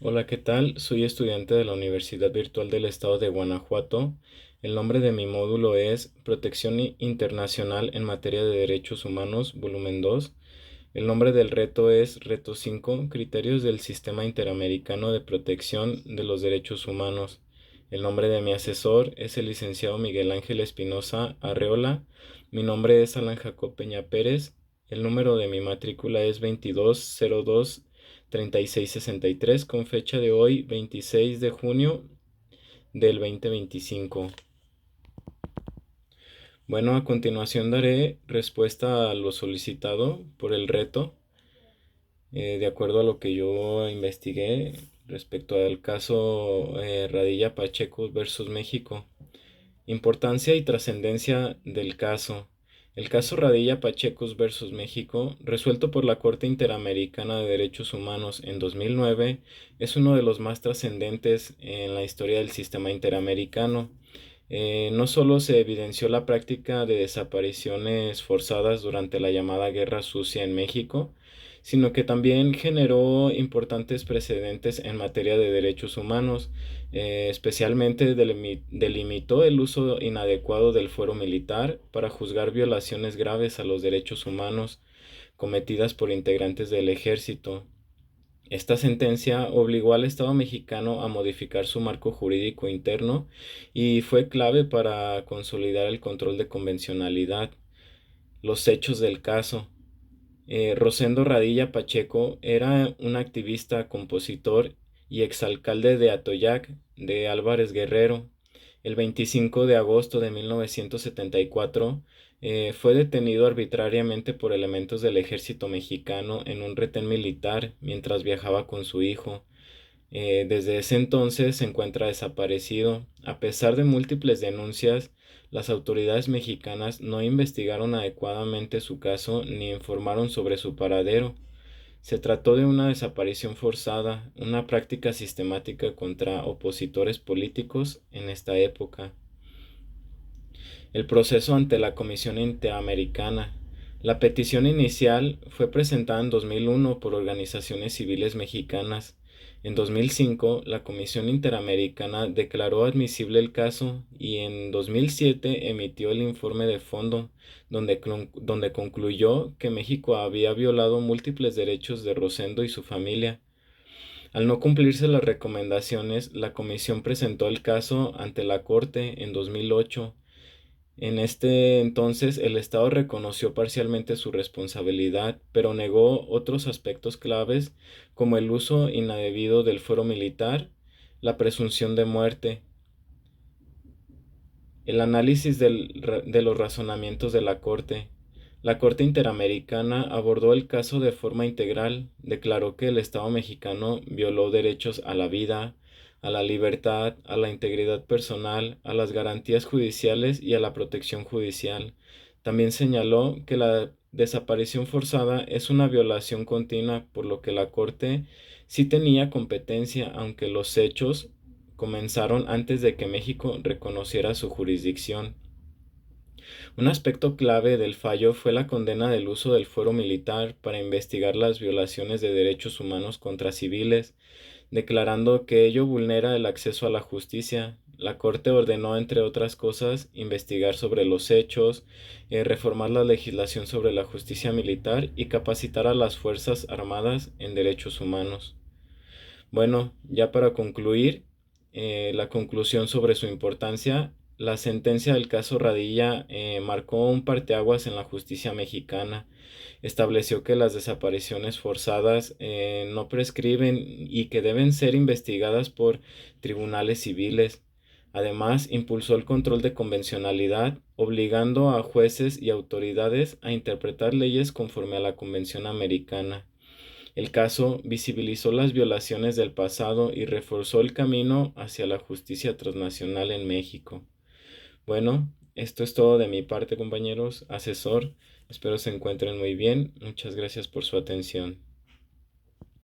Hola, ¿qué tal? Soy estudiante de la Universidad Virtual del Estado de Guanajuato. El nombre de mi módulo es Protección Internacional en Materia de Derechos Humanos, volumen 2. El nombre del reto es Reto 5, Criterios del Sistema Interamericano de Protección de los Derechos Humanos. El nombre de mi asesor es el licenciado Miguel Ángel Espinosa Arreola. Mi nombre es Alan Jacob Peña Pérez. El número de mi matrícula es 2202-3663 con fecha de hoy, 26 de junio del 2025. Bueno, a continuación daré respuesta a lo solicitado por el reto, de acuerdo a lo que yo investigué respecto al caso Radilla Pacheco versus México. Importancia y trascendencia del caso. El caso Radilla Pachecos versus México, resuelto por la Corte Interamericana de Derechos Humanos en 2009, es uno de los más trascendentes en la historia del sistema interamericano. No solo se evidenció la práctica de desapariciones forzadas durante la llamada Guerra Sucia en México, sino que también generó importantes precedentes en materia de derechos humanos. Especialmente delimitó el uso inadecuado del fuero militar para juzgar violaciones graves a los derechos humanos cometidas por integrantes del ejército. Esta sentencia obligó al Estado mexicano a modificar su marco jurídico interno y fue clave para consolidar el control de convencionalidad. Los hechos del caso. Rosendo Radilla Pacheco era un activista, compositor y exalcalde de Atoyac de Álvarez Guerrero. El 25 de agosto de 1974 fue detenido arbitrariamente por elementos del ejército mexicano en un retén militar mientras viajaba con su hijo. Desde ese entonces se encuentra desaparecido. A pesar de múltiples denuncias, las autoridades mexicanas no investigaron adecuadamente su caso ni informaron sobre su paradero. Se trató de una desaparición forzada, una práctica sistemática contra opositores políticos en esta época. El proceso ante la Comisión Interamericana. La petición inicial fue presentada en 2001 por organizaciones civiles mexicanas. En 2005, la Comisión Interamericana declaró admisible el caso y en 2007 emitió el informe de fondo, donde concluyó que México había violado múltiples derechos de Rosendo y su familia. Al no cumplirse las recomendaciones, la comisión presentó el caso ante la Corte en 2008. En este entonces el Estado reconoció parcialmente su responsabilidad, pero negó otros aspectos claves como el uso indebido del fuero militar, la presunción de muerte, el análisis de los razonamientos de la Corte. La Corte Interamericana abordó el caso de forma integral, declaró que el Estado mexicano violó derechos a la vida, a la libertad, a la integridad personal, a las garantías judiciales y a la protección judicial. También señaló que la desaparición forzada es una violación continua, por lo que la Corte sí tenía competencia, aunque los hechos comenzaron antes de que México reconociera su jurisdicción. Un aspecto clave del fallo fue la condena del uso del fuero militar para investigar las violaciones de derechos humanos contra civiles, declarando que ello vulnera el acceso a la justicia. La Corte ordenó, entre otras cosas, investigar sobre los hechos, reformar la legislación sobre la justicia militar y capacitar a las Fuerzas Armadas en derechos humanos. Bueno, ya para concluir, la conclusión sobre su importancia, la sentencia del caso Radilla marcó un parteaguas en la justicia mexicana. Estableció que las desapariciones forzadas no prescriben y que deben ser investigadas por tribunales civiles. Además, impulsó el control de convencionalidad, obligando a jueces y autoridades a interpretar leyes conforme a la Convención Americana. El caso visibilizó las violaciones del pasado y reforzó el camino hacia la justicia transnacional en México. Bueno, esto es todo de mi parte, compañeros. Asesor, espero se encuentren muy bien. Muchas gracias por su atención.